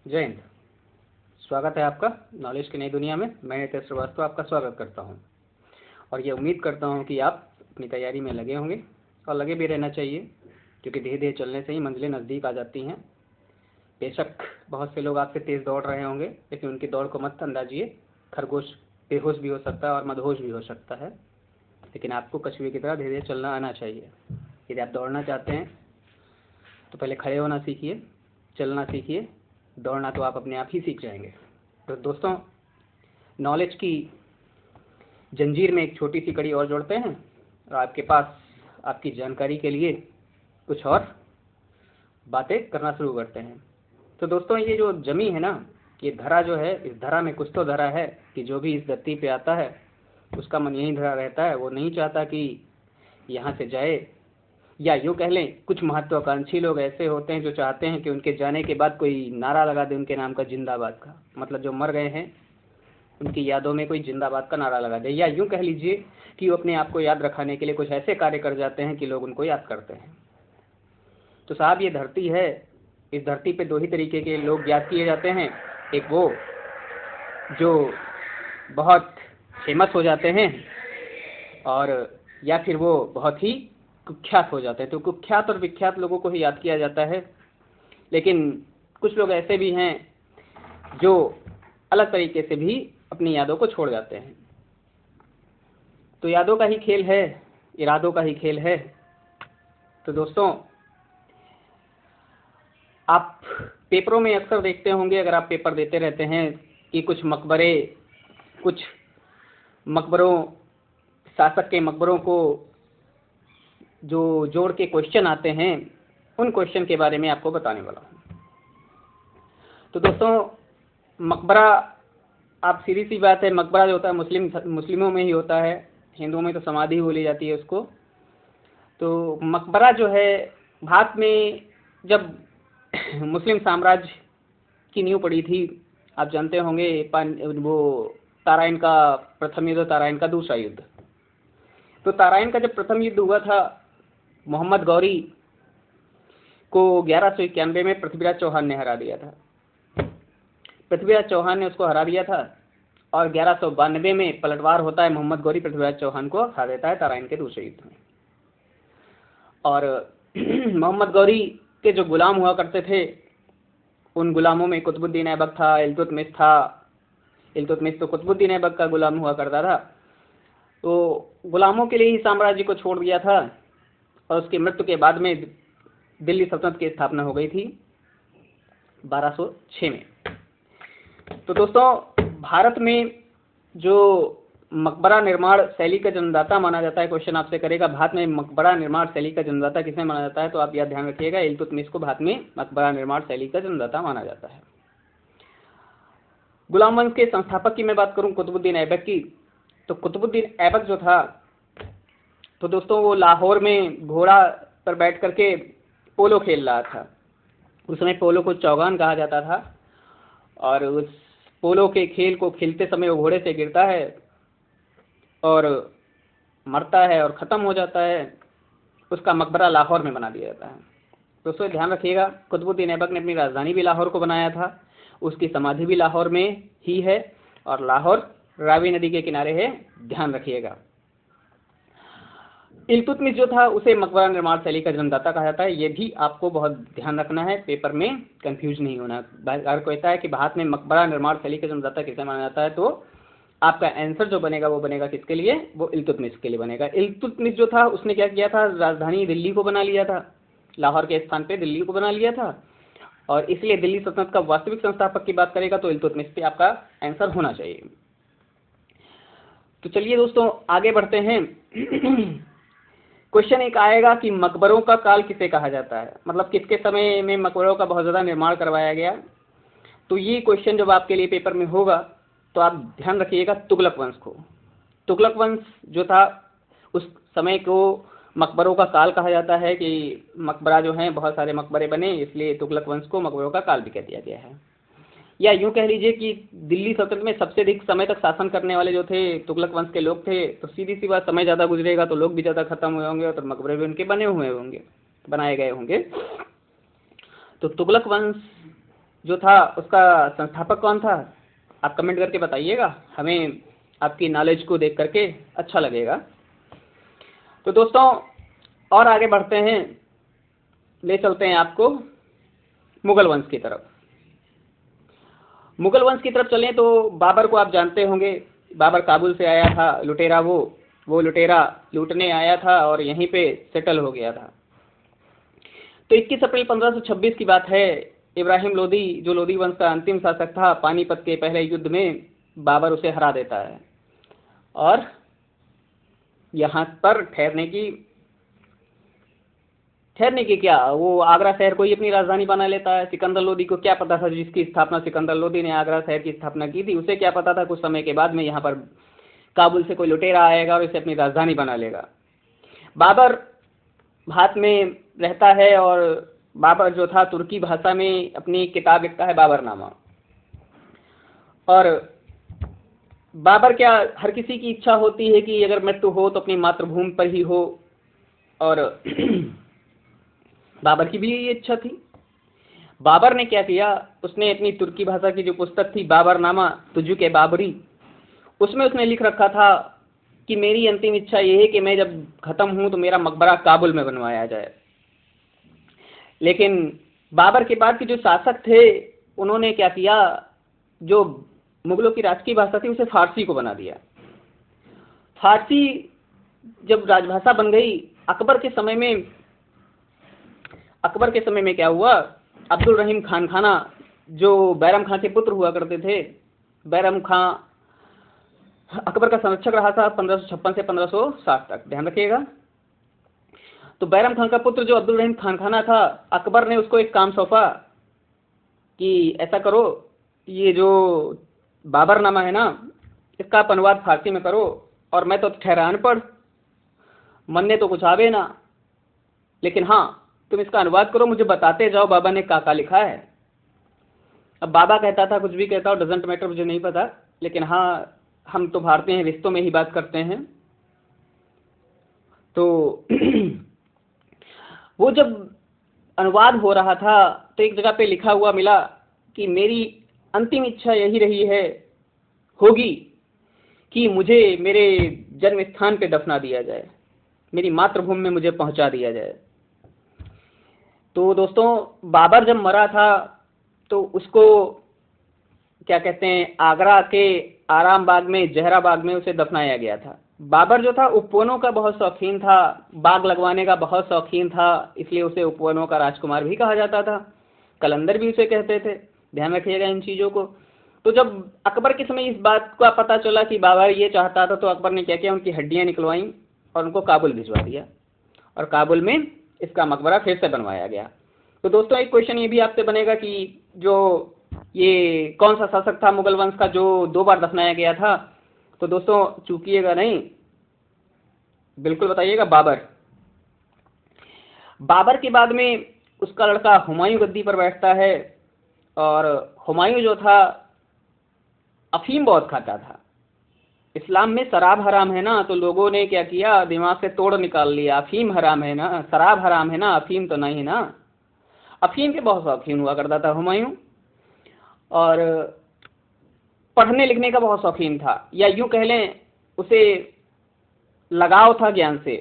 जय हिंद। स्वागत है आपका नॉलेज की नई दुनिया में। मैं नितेश श्रीवास्तव आपका स्वागत करता हूं और ये उम्मीद करता हूं कि आप अपनी तैयारी में लगे होंगे और लगे भी रहना चाहिए, क्योंकि धीरे धीरे चलने से ही मंजिलें नज़दीक आ जाती हैं। बेशक बहुत से लोग आपसे तेज़ दौड़ रहे होंगे, लेकिन उनकी दौड़ को मत अंदाजिए। खरगोश बेहोश भी हो सकता है और मदहोश भी हो सकता है, लेकिन आपको कछुए की तरह धीरे धीरे चलना आना चाहिए। यदि आप दौड़ना चाहते हैं तो पहले खड़े होना सीखिए, चलना सीखिए। दौड़ना तो आप अपने आप ही सीख जाएंगे। तो दोस्तों, नॉलेज की जंजीर में एक छोटी सी कड़ी और जोड़ते हैं और आपके पास आपकी जानकारी के लिए कुछ और बातें करना शुरू करते हैं। तो दोस्तों, ये जो जमी है ना, ये धरा जो है, इस धरा में कुछ तो धरा है कि जो भी इस धरती पे आता है उसका मन यहीं धरा रहता है। वो नहीं चाहता कि यहाँ से जाए, या यूँ कह लें, कुछ महत्वाकांक्षी लोग ऐसे होते हैं जो चाहते हैं कि उनके जाने के बाद कोई नारा लगा दे उनके नाम का, जिंदाबाद का। मतलब जो मर गए हैं उनकी यादों में कोई जिंदाबाद का नारा लगा दे, या यूँ कह लीजिए कि वो अपने आप को याद रखाने के लिए कुछ ऐसे कार्य कर जाते हैं कि लोग उनको याद करते हैं। तो साहब, ये धरती है, इस धरती पे दो ही तरीके के लोग याद किए जाते हैं। एक वो जो बहुत फेमस हो जाते हैं, और या फिर वो बहुत ही कुख्यात हो जाते हैं। तो कुख्यात और विख्यात लोगों को ही याद किया जाता है, लेकिन कुछ लोग ऐसे भी हैं जो अलग तरीके से भी अपनी यादों को छोड़ जाते हैं। तो यादों का ही खेल है, इरादों का ही खेल है। तो दोस्तों, आप पेपरों में अक्सर देखते होंगे, अगर आप पेपर देते रहते हैं, कि कुछ मकबरों, शासक के मकबरों को जो जोड़ के क्वेश्चन आते हैं, उन क्वेश्चन के बारे में आपको बताने वाला हूँ। तो दोस्तों, मकबरा, आप सीधी सी बात है, मकबरा जो होता है मुस्लिमों में ही होता है। हिंदुओं में तो समाधि बोली जाती है उसको। तो मकबरा जो है, भारत में जब मुस्लिम साम्राज्य की नींव पड़ी थी, आप जानते होंगे, वो ताराइन का प्रथम युद्ध, ताराइन का दूसरा युद्ध। तो ताराइन का जब प्रथम युद्ध हुआ था, मोहम्मद गौरी को 1191 में पृथ्वीराज चौहान ने हरा दिया था। पृथ्वीराज चौहान ने उसको हरा दिया था, और 1192 में पलटवार होता है, मोहम्मद गौरी पृथ्वीराज चौहान को हरा देता है ताराइन के दूसरे युद्ध में। और मोहम्मद गौरी के जो गुलाम हुआ करते थे, उन गुलामों में कुतुबुद्दीन ऐबक था, इल्तुतमिश था। इल्तुतमिश तो कुतुबुद्दीन ऐबक का गुलाम हुआ करता था। तो गुलामों के लिए ही साम्राज्य को छोड़ दिया था, और उसकी मृत्यु के बाद में दिल्ली सल्तनत की स्थापना हो गई थी 1206 में। तो दोस्तों, भारत में जो मकबरा निर्माण शैली का जन्मदाता माना जाता है, क्वेश्चन आपसे करेगा भारत में मकबरा निर्माण शैली का जन्मदाता किसे माना जाता है, तो आप यह ध्यान रखिएगा, इल्तुतमिश को भारत में मकबरा निर्माण शैली का जन्मदाता माना जाता है। गुलाम वंश के संस्थापक की मैं बात करूं, कुतुबुद्दीन ऐबक की, तो कुतुबुद्दीन ऐबक जो था, तो दोस्तों वो लाहौर में घोड़ा पर बैठ करके पोलो खेल रहा था। उस समय पोलो को चौगान कहा जाता था, और उस पोलो के खेल को खेलते समय वो घोड़े से गिरता है और मरता है और ख़त्म हो जाता है। उसका मकबरा लाहौर में बना दिया जाता है। दोस्तों ध्यान रखिएगा, कुतुबुद्दीन ऐबक ने अपनी राजधानी भी लाहौर को बनाया था, उसकी समाधि भी लाहौर में ही है, और लाहौर रावी नदी के किनारे है, ध्यान रखिएगा। इल्तुतमिश जो था, उसे मकबरा निर्माण शैली का जन्मदाता कहा जाता है। ये भी आपको बहुत ध्यान रखना है, पेपर में कंफ्यूज नहीं होना। अगर कहता है कि भारत में मकबरा निर्माण शैली का जन्मदाता किसे माना जाता है, तो आपका आंसर जो बनेगा वो बनेगा किसके लिए, वो इल्तुतमिश के लिए बनेगा। इल्तुतमिश जो था, उसने क्या किया था, राजधानी दिल्ली को बना लिया था, लाहौर के स्थान पे दिल्ली को बना लिया था, और इसलिए दिल्ली सल्तनत का वास्तविक संस्थापक की बात करेगा तो इल्तुतमिश पे आपका आंसर होना चाहिए। तो चलिए दोस्तों, आगे बढ़ते हैं। क्वेश्चन एक आएगा कि मकबरों का काल किसे कहा जाता है, मतलब किसके समय में मकबरों का बहुत ज़्यादा निर्माण करवाया गया। तो ये क्वेश्चन जब आपके लिए पेपर में होगा, तो आप ध्यान रखिएगा तुगलक वंश को। तुगलक वंश जो था, उस समय को मकबरों का काल कहा जाता है, कि मकबरा जो हैं, बहुत सारे मकबरे बने, इसलिए तुगलक वंश को मकबरों का काल भी कह दिया गया है। या यूँ कह लीजिए कि दिल्ली सल्तनत में सबसे अधिक समय तक शासन करने वाले जो थे, तुगलक वंश के लोग थे। तो सीधी सी बात, समय ज़्यादा गुजरेगा तो लोग भी ज़्यादा खत्म हुए होंगे, और तो मकबरे भी उनके बने हुए होंगे, बनाए गए होंगे। तो तुगलक वंश जो था उसका संस्थापक कौन था? आप कमेंट करके बताइएगा, हमें आपकी नॉलेज को देख करके अच्छा लगेगा। तो दोस्तों और आगे बढ़ते हैं, ले चलते हैं आपको मुगल वंश की तरफ। मुगल वंश की तरफ चलें तो बाबर को आप जानते होंगे। बाबर काबुल से आया था, लुटेरा वो लुटेरा लूटने आया था और यहीं पे सेटल हो गया था। तो 21 अप्रैल 1526 की बात है। इब्राहिम लोदी, जो लोदी वंश का अंतिम शासक था, पानीपत के पहले युद्ध में बाबर उसे हरा देता है और यहाँ पर ठहरने की क्या, वो आगरा शहर को ही अपनी राजधानी बना लेता है। सिकंदर लोदी को क्या पता था, जिसकी स्थापना सिकंदर लोदी ने आगरा शहर की स्थापना की थी, उसे क्या पता था कुछ समय के बाद में यहाँ पर काबुल से कोई लुटेरा आएगा और इसे अपनी राजधानी बना लेगा। बाबर भारत में रहता है और बाबर जो था तुर्की भाषा में अपनी किताब लिखता है, बाबरनामा। और बाबर क्या, हर किसी की इच्छा होती है कि अगर मृत्यु हो तो अपनी मातृभूमि पर ही हो, और बाबर की भी यही इच्छा थी। बाबर ने क्या किया, उसने अपनी तुर्की भाषा की जो पुस्तक थी बाबरनामा तुजुक बाबरी, उसमें उसने लिख रखा था कि मेरी अंतिम इच्छा ये है कि मैं जब खत्म हूं तो मेरा मकबरा काबुल में बनवाया जाए। लेकिन बाबर के बाद के जो शासक थे उन्होंने क्या किया, जो मुगलों की राजकीय भाषा थी उसे फारसी को बना दिया। फारसी जब राजभाषा बन गई, अकबर के समय में क्या हुआ, अब्दुल रहीम खान खाना, जो बैरम खां के पुत्र हुआ करते थे, बैरम खां अकबर का संरक्षक रहा था 1556 से 1560 तक, ध्यान रखिएगा। तो बैरम खान का पुत्र जो अब्दुल रहीम खान खाना था, अकबर ने उसको एक काम सौंपा कि ऐसा करो, ये जो बाबरनामा है ना, इसका आप अनुवाद फारसी में करो, और मैं तो ठहरा अनपढ़, मन तो कुछ आवे ना, लेकिन हाँ तुम इसका अनुवाद करो, मुझे बताते जाओ बाबा ने क्या लिखा है। अब बाबा कहता था, कुछ भी कहता हो, डजेंट मैटर, मुझे नहीं पता, लेकिन हाँ हम तो भारतीय हैं, रिश्तों में ही बात करते हैं। तो वो जब अनुवाद हो रहा था तो एक जगह पे लिखा हुआ मिला कि मेरी अंतिम इच्छा यही रही होगी कि मुझे मेरे जन्म स्थान पे दफना दिया जाए, मेरी मातृभूमि में मुझे पहुंचा दिया जाए। तो दोस्तों बाबर जब मरा था तो उसको क्या कहते हैं, आगरा के आराम बाग में, जहरा बाग में उसे दफनाया गया था। बाबर जो था उपवनों का बहुत शौकीन था, बाग लगवाने का बहुत शौकीन था, इसलिए उसे उपवनों का राजकुमार भी कहा जाता था, कलंदर भी उसे कहते थे, ध्यान रखिएगा इन चीज़ों को। तो जब अकबर के समय इस बात का पता चला कि बाबर ये चाहता था, तो अकबर ने क्या किया, उनकी हड्डियाँ निकलवाईं और उनको काबुल भिजवा दिया, और काबुल में इसका मकबरा फिर से बनवाया गया। तो दोस्तों एक क्वेश्चन ये भी आपसे बनेगा कि जो ये कौन सा शासक था मुगल वंश का जो 2 बार दफनाया गया था? तो दोस्तों चूकिएगा नहीं, बिल्कुल बताइएगा, बाबर के बाद में उसका लड़का हुमायूं गद्दी पर बैठता है, और हुमायूं जो था अफीम बहुत खाता था। इस्लाम में शराब हराम है ना, तो लोगों ने क्या किया, दिमाग से तोड़ निकाल लिया, अफीम हराम है ना, शराब हराम है ना, अफीम तो नहीं ना। अफीम के बहुत शौकीन हुआ करता था हुमायूं, और पढ़ने लिखने का बहुत शौकीन था, या यूँ कह लें उसे लगाव था ज्ञान से,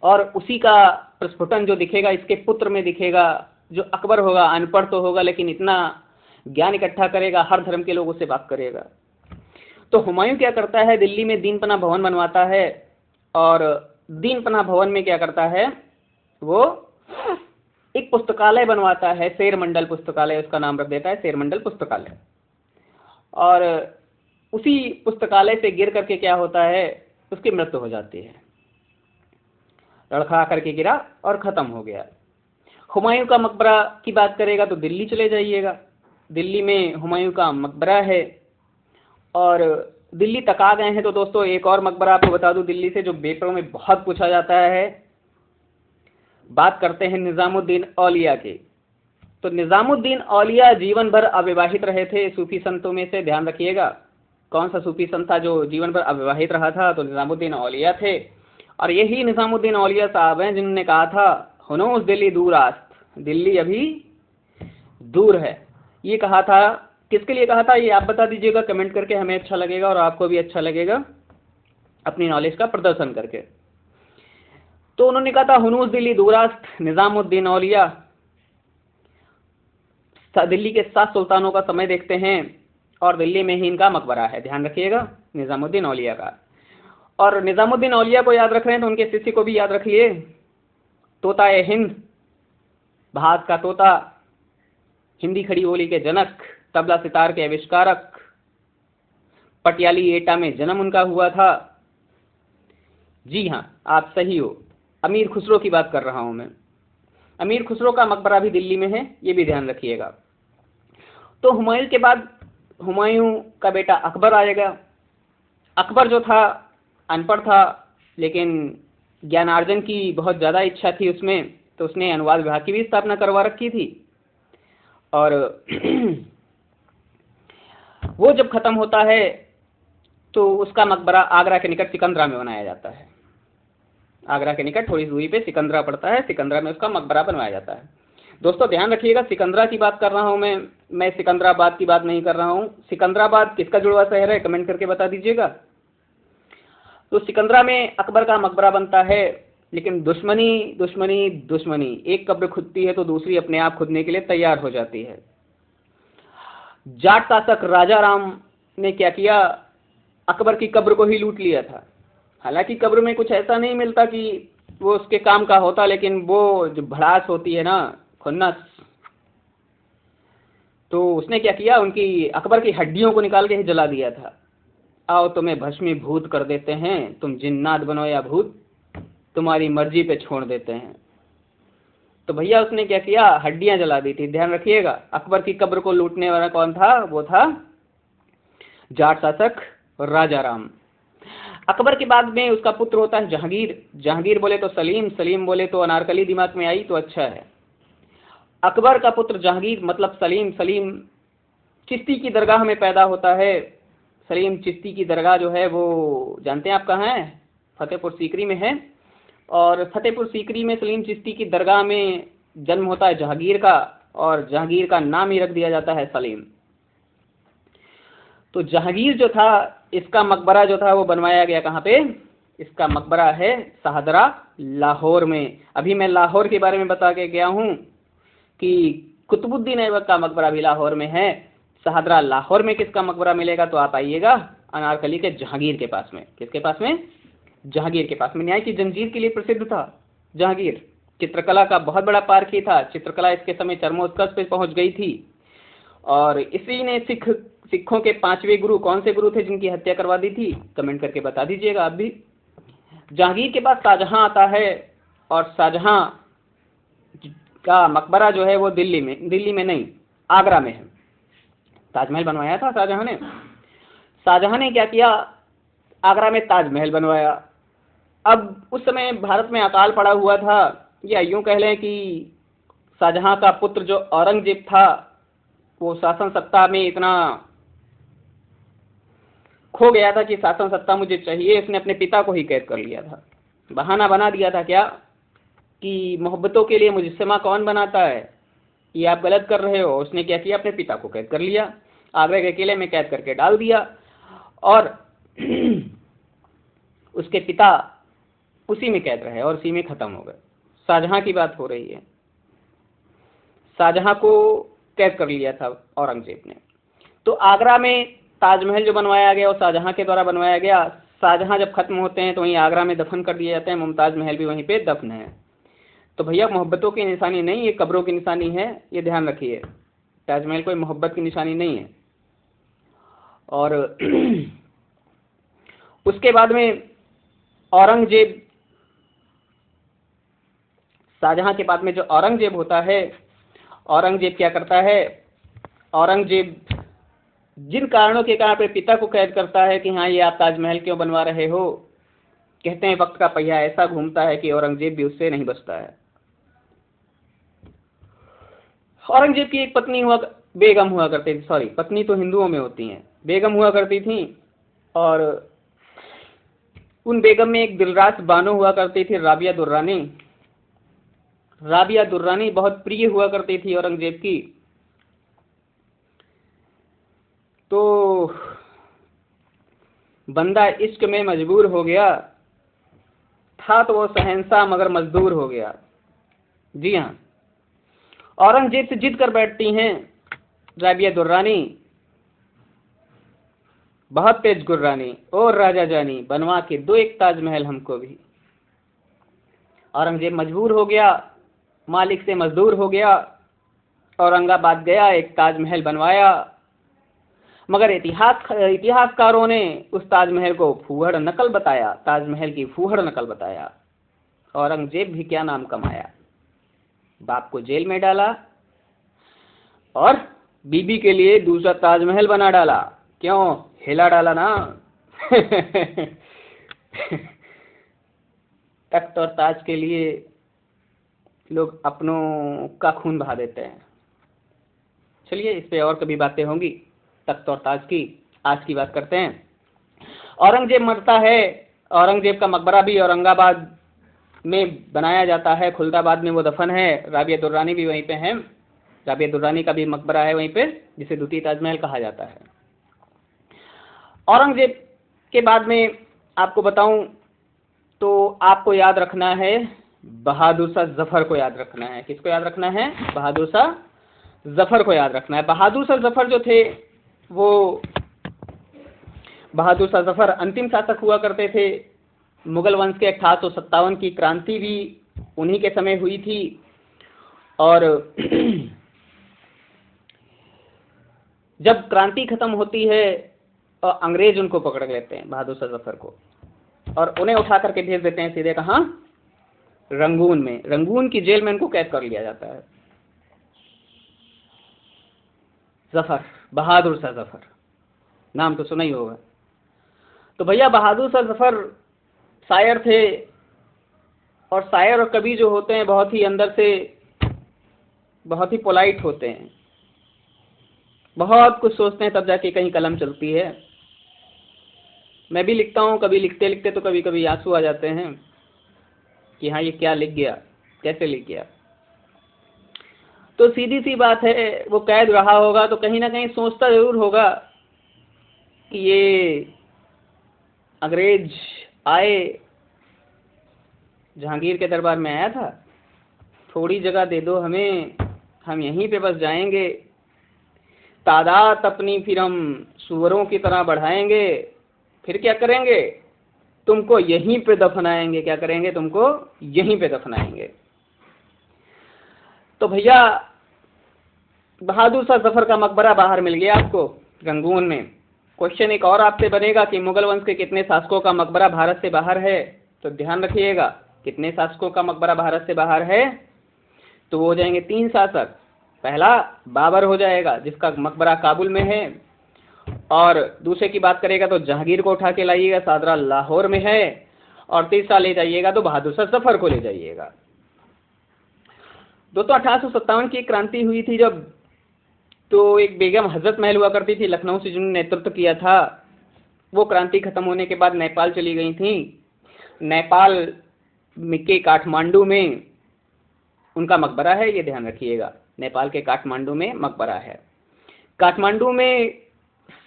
और उसी का प्रस्फुटन जो दिखेगा इसके पुत्र में दिखेगा। जो अकबर होगा अनपढ़ तो होगा, लेकिन इतना ज्ञान इकट्ठा करेगा, हर धर्म के लोगों से बात करेगा। तो हुमायूं क्या करता है, दिल्ली में दीन पनाह भवन बनवाता है, और दीन पनाह भवन में क्या करता है, वो एक पुस्तकालय बनवाता है, शेर मंडल पुस्तकालय उसका नाम रख देता है, शेर मंडल पुस्तकालय। और उसी पुस्तकालय से गिर करके क्या होता है, उसकी मृत्यु हो जाती है, लड़खड़ा करके गिरा और ख़त्म हो गया। हुमायूं का मकबरा की बात करेगा तो दिल्ली चले जाइएगा, दिल्ली में हुमायूं का मकबरा है, और दिल्ली तक आ गए हैं तो दोस्तों एक और मकबरा आपको बता दूं दिल्ली से, जो पेपरों में बहुत पूछा जाता है। बात करते हैं निज़ामुद्दीन औलिया की। तो निज़ामुद्दीन औलिया जीवन भर अविवाहित रहे थे सूफी संतों में से, ध्यान रखिएगा। कौन सा सूफी संत था जो जीवन भर अविवाहित रहा था? तो निज़ामुद्दीन औलिया थे। और यही निज़ामुद्दीन औलिया साहब हैं जिन्होंने कहा था, हुनूस दिल्ली दूर आस्त, दिल्ली अभी दूर है। ये कहा था, किसके लिए कहा था ये आप बता दीजिएगा कमेंट करके, हमें अच्छा लगेगा और आपको भी अच्छा लगेगा अपनी नॉलेज का प्रदर्शन करके। तो उन्होंने कहा था हुनूस दिल्ली दूरास्त निज़ामुद्दीन औलिया, दिल्ली के 7 सुल्तानों का समय देखते हैं और दिल्ली में ही इनका मकबरा है, ध्यान रखिएगा निज़ामुद्दीन औलिया का। और निज़ामुद्दीन औलिया को याद रख रहे हैं तो उनके शिष्य को भी याद रखिए, तोता ए हिंद, भारत का तोता, हिंदी खड़ी बोली के जनक, तबला सितार के आविष्कारक, पटियाली एटा में जन्म उनका हुआ था। जी हाँ, आप सही हो, अमीर खुसरो की बात कर रहा हूं मैं। अमीर खुसरो का मकबरा भी दिल्ली में है, ये भी ध्यान रखिएगा। तो हुमायूं के बाद हुमायूं का बेटा अकबर आएगा। अकबर जो था अनपढ़ था, लेकिन ज्ञानार्जन की बहुत ज़्यादा इच्छा थी उसमें, तो उसने अनुवाद विभाग की भी स्थापना करवा रखी थी। और वो जब खत्म होता है तो उसका मकबरा आगरा के निकट सिकंदरा में बनाया जाता है। आगरा के निकट थोड़ी दूरी पे सिकंदरा पड़ता है, सिकंदरा में उसका मकबरा बनवाया जाता है। दोस्तों ध्यान रखिएगा, सिकंदरा की बात कर रहा हूँ मैं सिकंदराबाद की बात नहीं कर रहा हूँ। सिकंदराबाद किसका जुड़वा शहर है, कमेंट करके बता दीजिएगा। तो सिकंदरा में अकबर का मकबरा बनता है, लेकिन दुश्मनी दुश्मनी दुश्मनी, एक कब्र खुदती है तो दूसरी अपने आप खुदने के लिए तैयार हो जाती है। जाट शासक राजा राम ने क्या किया, अकबर की कब्र को ही लूट लिया था। हालांकि कब्र में कुछ ऐसा नहीं मिलता कि वो उसके काम का होता, लेकिन वो जो भड़ास होती है ना, खुन्नस, तो उसने क्या किया, उनकी अकबर की हड्डियों को निकाल के ही जला दिया था। आओ तुम्हें भस्मीभूत कर देते हैं, तुम जिन्नात बनो या भूत, तुम्हारी मर्जी पे छोड़ देते हैं। तो भैया उसने क्या किया, हड्डियां जला दी थी। ध्यान रखिएगा, अकबर की कब्र को लूटने वाला कौन था, वो था जाट शासक राजा राम। अकबर के बाद में उसका पुत्र होता है जहांगीर। जहांगीर बोले तो सलीम, सलीम बोले तो अनारकली दिमाग में आई तो अच्छा है। अकबर का पुत्र जहांगीर मतलब सलीम, सलीम चिश्ती की दरगाह में पैदा होता है। सलीम चिश्ती की दरगाह जो है वो जानते हैं आप कहाँ है, फतेहपुर सीकरी में है। और फतेहपुर सीकरी में सलीम चिश्ती की दरगाह में जन्म होता है जहांगीर का, और जहांगीर का नाम ही रख दिया जाता है सलीम। तो जहांगीर जो था, इसका मकबरा जो था वो बनवाया गया कहाँ पे, इसका मकबरा है शाहदरा लाहौर में। अभी मैं लाहौर के बारे में बता के गया हूँ कि कुतुबुद्दीन ऐबक का मकबरा भी लाहौर में है। शाहदरा लाहौर में किसका मकबरा मिलेगा, तो आप आइएगा अनारकली के जहांगीर के पास में। किसके पास में, जहांगीर के पास में। न्याय की जंजीर के लिए प्रसिद्ध था जहांगीर। चित्रकला का बहुत बड़ा पारखी था, चित्रकला इसके समय चरमोत्कर्ष पे पहुंच गई थी। और इसी ने सिखों के 5वें गुरु कौन से गुरु थे जिनकी हत्या करवा दी थी, कमेंट करके बता दीजिएगा आप भी। जहांगीर के बाद शाहजहां आता है, और शाहजहां का मकबरा जो है वो दिल्ली में नहीं, आगरा में है। ताजमहल बनवाया था शाहजहां ने। शाहजहां ने क्या किया, आगरा में ताजमहल बनवाया। अब उस समय भारत में अकाल पड़ा हुआ था, या यूं कह लें कि शाहजहां का पुत्र जो औरंगजेब था, वो शासन सत्ता में इतना खो गया था कि शासन सत्ता मुझे चाहिए, इसने अपने पिता को ही कैद कर लिया था। बहाना बना दिया था क्या, कि मोहब्बतों के लिए मुजस्समा कौन बनाता है, ये आप गलत कर रहे हो। उसने क्या किया, अपने पिता को कैद कर लिया, आगरा के किले में कैद करके डाल दिया। और उसके पिता उसी में कैद रहे और उसी में खत्म हो गए। शाहजहां की बात हो रही है, शाहजहां को कैद कर लिया था औरंगजेब ने। तो आगरा में ताजमहल जो बनवाया गया वो शाहजहां के द्वारा बनवाया गया। शाहजहां जब खत्म होते हैं तो वहीं आगरा में दफन कर दिए जाते हैं, मुमताज महल भी वहीं पे दफन है। तो भैया मोहब्बतों की निशानी नहीं, ये कब्रों की निशानी है, ये ध्यान रखिए। ताजमहल कोई मोहब्बत की निशानी नहीं है। और उसके बाद में औरंगजेब, शाहजहां के बाद में जो औरंगजेब होता है, औरंगजेब क्या करता है, औरंगजेब जिन कारणों के कारण अपने पिता को कैद करता है कि हाँ ये आप ताजमहल क्यों बनवा रहे हो, कहते हैं वक्त का पहिया ऐसा घूमता है कि औरंगजेब भी उससे नहीं बचता है। औरंगजेब की एक पत्नी बेगम हुआ करती थी, सॉरी पत्नी तो हिंदुओं में होती हैं, बेगम हुआ करती थी। और उन बेगम में एक दिलरास बानो हुआ करती थी, राबिया दुर्रानी। राबिया दुर्रानी बहुत प्रिय हुआ करती थी औरंगजेब की। तो बंदा इश्क में मजबूर हो गया, था तो वो शहंशाह मगर मजदूर हो गया। जी हाँ, औरंगजेब से जिद कर बैठती हैं राबिया दुर्रानी, बहुत तेज गुर्रानी, और राजा जानी बनवा के दो एक ताजमहल हमको भी। औरंगजेब मजबूर हो गया, मालिक से मजदूर हो गया, औरंगाबाद गया, एक ताजमहल बनवाया, मगर इतिहासकारों ने उस ताजमहल को फूहड़ नकल बताया, ताजमहल की फूहड़ नकल बताया। औरंगजेब भी क्या नाम कमाया, बाप को जेल में डाला और बीबी के लिए दूसरा ताजमहल बना डाला। क्यों? हिला डाला ना। तख्त और ताज के लिए लोग अपनों का खून बहा देते हैं। चलिए, इस पे और कभी बातें होंगी तख्त और ताज की। आज की बात करते हैं। औरंगजेब मरता है, औरंगजेब का मकबरा भी औरंगाबाद में बनाया जाता है, खुलदाबाद में वो दफन है। राबिया दुर्रानी भी वहीं पे है, राबिया दुर्रानी का भी मकबरा है वहीं पे, जिसे द्वितीय ताजमहल कहा जाता है। औरंगजेब के बाद में आपको बताऊं तो आपको याद रखना है बहादुर शाह जफर को याद रखना है। किसको याद रखना है? बहादुर शाह जफर को याद रखना है। बहादुर शाह जफर जो थे, वो बहादुर शाह जफर अंतिम शासक हुआ करते थे। मुगल वंश के 1857 की क्रांति भी उन्हीं के समय हुई थी, और जब क्रांति खत्म होती है तो अंग्रेज उनको पकड़ लेते हैं, बहादुर शाह जफर को, और उन्हें उठा करके भेज देते हैं सीधे कहाँ? रंगून में। रंगून की जेल में उनको कैद कर लिया जाता है। जफर, बहादुर शाह जफर, नाम तो सुना ही होगा। तो भैया बहादुर शाह जफर शायर थे, और शायर और कवि जो होते हैं बहुत ही अंदर से बहुत ही पोलाइट होते हैं, बहुत कुछ सोचते हैं तब जाके कहीं कलम चलती है। मैं भी लिखता हूँ, कभी लिखते लिखते तो कभी कभी आंसू आ जाते हैं कि हाँ ये क्या लिख गया, कैसे लिख गया। तो सीधी सी बात है, वो कैद रहा होगा तो कहीं ना कहीं सोचता जरूर होगा कि ये अंग्रेज आए, जहांगीर के दरबार में आया था, थोड़ी जगह दे दो हमें, हम यहीं पे बस जाएंगे, तादाद अपनी फिर हम सुअरों की तरह बढ़ाएंगे, फिर क्या करेंगे? तुमको यहीं पे दफनाएंगे। क्या करेंगे? तुमको यहीं पे दफनाएंगे। तो भैया बहादुर शाह जफर का मकबरा बाहर मिल गया आपको रंगून में। क्वेश्चन एक और आपसे बनेगा कि मुगल वंश के कितने शासकों का मकबरा भारत से बाहर है? तो ध्यान रखिएगा, कितने शासकों का मकबरा भारत से बाहर है? तो वो हो जाएंगे 3 शासक। पहला बाबर हो जाएगा, जिसका मकबरा काबुल में है, और दूसरे की बात करेगा तो जहांगीर को उठा के लाइएगा, सादरा लाहौर में है, और तीसरा ले जाइएगा तो बहादुर शाह जफर को ले जाइएगा। दोस्तों 1857 की क्रांति हुई थी जब, तो एक बेगम हजरत महल हुआ करती थी लखनऊ से, जिन्होंने नेतृत्व किया था। वो क्रांति खत्म होने के बाद नेपाल चली गई थी। नेपाल के काठमांडू में उनका मकबरा है, ये ध्यान रखिएगा। नेपाल के काठमांडू में मकबरा है। काठमांडू में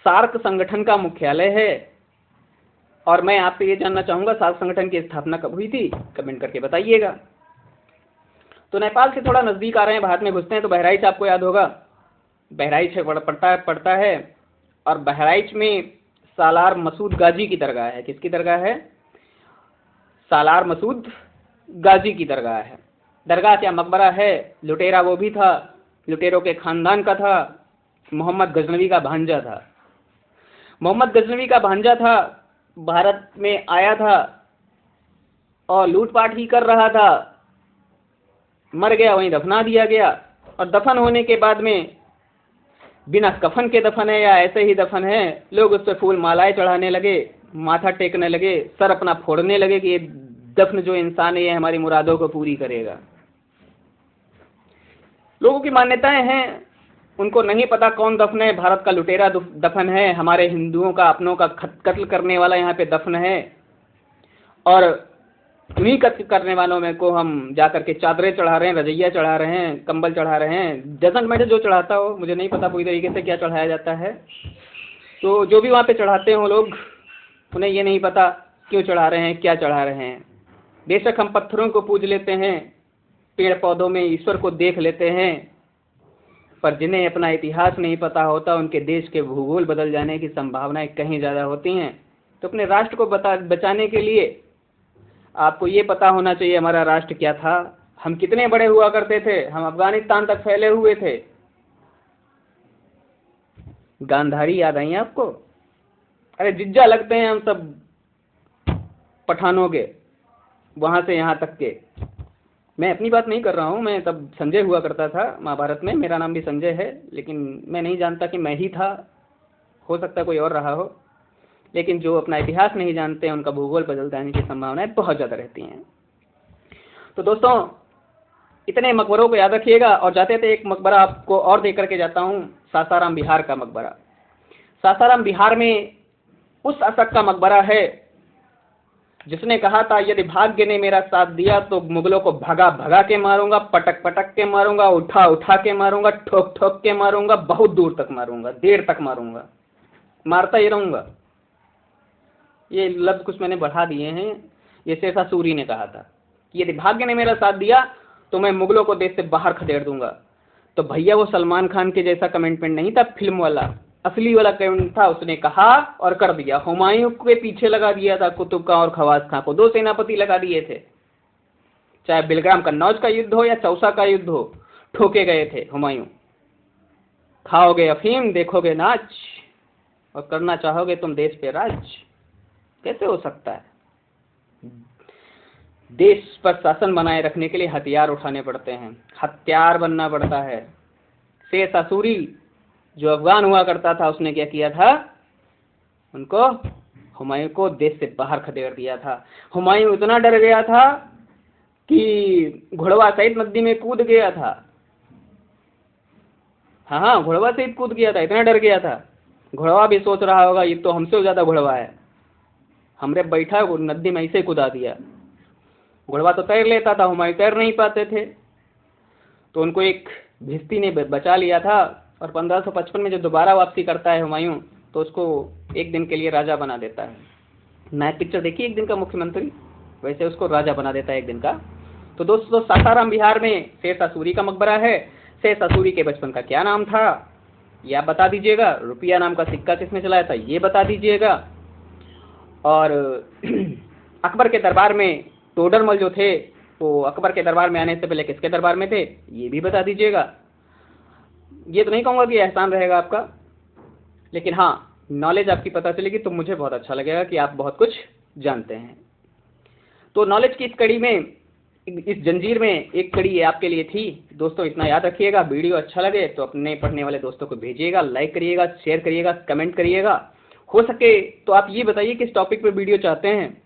सार्क संगठन का मुख्यालय है, और मैं आपसे ये जानना चाहूंगा सार्क संगठन की स्थापना कब हुई थी? कमेंट करके बताइएगा। तो नेपाल से थोड़ा नजदीक आ रहे हैं, भारत में घुसते हैं तो बहराइच आपको याद होगा, बहराइच पड़ता है, और बहराइच में सालार मसूद गाजी की दरगाह है। किसकी दरगाह है? सालार मसूद गाजी की दरगाह है। दरगाह क्या मकबरा है? लुटेरा वो भी था, लुटेरों के खानदान का था, मोहम्मद गजनवी का भांजा था। मोहम्मद गजनवी का भांजा था, भारत में आया था और लूटपाट ही कर रहा था, मर गया, वहीं दफना दिया गया, और दफन होने के बाद में बिना कफन के दफन है या ऐसे ही दफन है, लोग उस पर फूल मालाएं चढ़ाने लगे, माथा टेकने लगे, सर अपना फोड़ने लगे कि ये दफन जो इंसान है ये हमारी मुरादों को पूरी करेगा। लोगों की मान्यताएं हैं, उनको नहीं पता कौन दफन है। भारत का लुटेरा दफन है, हमारे हिंदुओं का अपनों का कत्ल करने वाला यहाँ पे दफन है, और उन्हीं कत्ल करने वालों में को हम जाकर के चादरें चढ़ा रहे हैं, रजैया चढ़ा रहे हैं, कंबल चढ़ा रहे हैं। डजंट मैटर जो चढ़ाता हो, मुझे नहीं पता पूरी तरीके से क्या चढ़ाया जाता है। तो जो भी वहाँ पे चढ़ाते हैं वो लोग, उन्हें ये नहीं पता क्यों चढ़ा रहे हैं, क्या चढ़ा रहे हैं। बेशक हम पत्थरों को पूज लेते हैं, पेड़ पौधों में ईश्वर को देख लेते हैं, पर जिन्हें अपना इतिहास नहीं पता होता उनके देश के भूगोल बदल जाने की संभावनाएं कहीं ज़्यादा होती हैं। तो अपने राष्ट्र को बचाने के लिए आपको ये पता होना चाहिए हमारा राष्ट्र क्या था, हम कितने बड़े हुआ करते थे, हम अफगानिस्तान तक फैले हुए थे। गांधारी याद आई आपको? अरे जिज्जा लगते हैं हम सब पठानों के, वहां से यहाँ तक के। मैं अपनी बात नहीं कर रहा हूँ, मैं तब संजय हुआ करता था महाभारत में, मेरा नाम भी संजय है, लेकिन मैं नहीं जानता कि मैं ही था, हो सकता है कोई और रहा हो। लेकिन जो अपना इतिहास नहीं जानते हैं उनका भूगोल बदल जाने की संभावनाएं बहुत ज़्यादा रहती हैं। तो दोस्तों इतने मकबरों को याद रखिएगा। और जाते थे एक मकबरा आपको और देख करके जाता हूँ, सासाराम बिहार का मकबरा। सासाराम बिहार में उस अशक का मकबरा है जिसने कहा था यदि भाग्य ने मेरा साथ दिया तो मुगलों को भगा भगा के मारूंगा, पटक पटक के मारूंगा, उठा उठा के मारूंगा, ठोक ठोक के मारूंगा, बहुत दूर तक मारूंगा, देर तक मारूंगा, मारता ही रहूंगा। ये लफ्ज कुछ मैंने बढ़ा दिए हैं। ये शेरशाह सूरी ने कहा था कि यदि भाग्य ने मेरा साथ दिया तो मैं मुगलों को देश से बाहर खदेड़ दूंगा। तो भैया वो सलमान खान के जैसा कमिटमेंट नहीं था, फिल्म वाला असली वाला कमिटमेंट था। उसने कहा और कर दिया। हुमायूं के पीछे लगा दिया था, कुतुब खां और खवास खां को, 2 सेनापति लगा दिए थे। चाहे बिलग्राम कन्नौज का युद्ध हो या चौसा का युद्ध हो, ठोके गए थे हुमायूं। खाओगे अफीम, देखोगे नाच, और करना चाहोगे तुम देश पे राज। कैसे हो सकता है? देश पर शासन बनाए रखने के लिए हथियार उठाने पड़ते हैं, हथियार बनना पड़ता है। शेरशाह सूरी जो अफगान हुआ करता था, उसने क्या किया था? उनको, हुमायूं को देश से बाहर खदेड़ दिया था। हुमायूं इतना डर गया था कि घोड़वा सहित नदी में कूद गया था। हाँ, घोड़वा सहित कूद गया था, इतना डर गया था। घोड़वा भी सोच रहा होगा ये तो हमसे ज्यादा घोड़वा है, हमरे बैठा है, वो नदी में ऐसे कूदा दिया। घोड़वा तो तैर लेता था, हुमायूं तैर नहीं पाते थे, तो उनको एक भिश्ती ने बचा लिया था। और 1555 में जो दोबारा वापसी करता है हुमायूं, तो उसको एक दिन के लिए राजा बना देता है। नायक पिक्चर देखिए, एक दिन का मुख्यमंत्री, वैसे उसको राजा बना देता है एक दिन का। तो दोस्तों सासाराम बिहार में शेरशाह सूरी का मकबरा है। शेरशाह सूरी के बचपन का क्या नाम था ये आप बता दीजिएगा। रुपया नाम का सिक्का किसने चलाया था ये बता दीजिएगा। और अकबर के दरबार में टोडरमल जो थे वो अकबर के दरबार में आने से पहले किसके दरबार में थे ये भी बता दीजिएगा। ये तो नहीं कहूँगा कि एहसान रहेगा आपका, लेकिन हाँ नॉलेज आपकी पता चलेगी तो मुझे बहुत अच्छा लगेगा कि आप बहुत कुछ जानते हैं। तो नॉलेज की इस कड़ी में, इस जंजीर में एक कड़ी आपके लिए थी। दोस्तों इतना याद रखिएगा, वीडियो अच्छा लगे तो अपने पढ़ने वाले दोस्तों को भेजिएगा, लाइक करिएगा, शेयर करिएगा, कमेंट करिएगा। हो सके तो आप ये बताइए किस टॉपिक पे वीडियो चाहते हैं।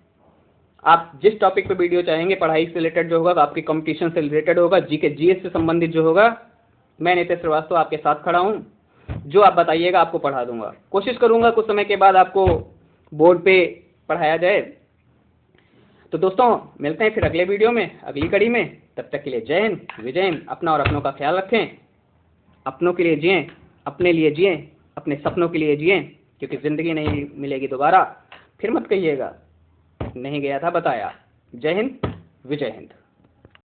आप जिस टॉपिक पे वीडियो चाहेंगे, पढ़ाई से रिलेटेड जो होगा, आपके कंपटीशन से रिलेटेड होगा, जीके जीएस से संबंधित जो होगा, मैं नितेश श्रीवास्तव आपके साथ खड़ा हूँ। जो आप बताइएगा आपको पढ़ा दूंगा। कोशिश करूंगा कुछ समय के बाद आपको बोर्ड पे पढ़ाया जाए। तो दोस्तों मिलते हैं फिर अगले वीडियो में, अगली कड़ी में। तब तक के लिए जय हिंद, विजय हिंद। अपना और अपनों का ख्याल रखें, अपनों के लिए जिएं, अपने लिए जिएं, अपने सपनों के लिए जिएं, क्योंकि ज़िंदगी नहीं मिलेगी दोबारा। फिर मत कहिएगा नहीं गया था बताया। जय हिंद, विजय हिंद।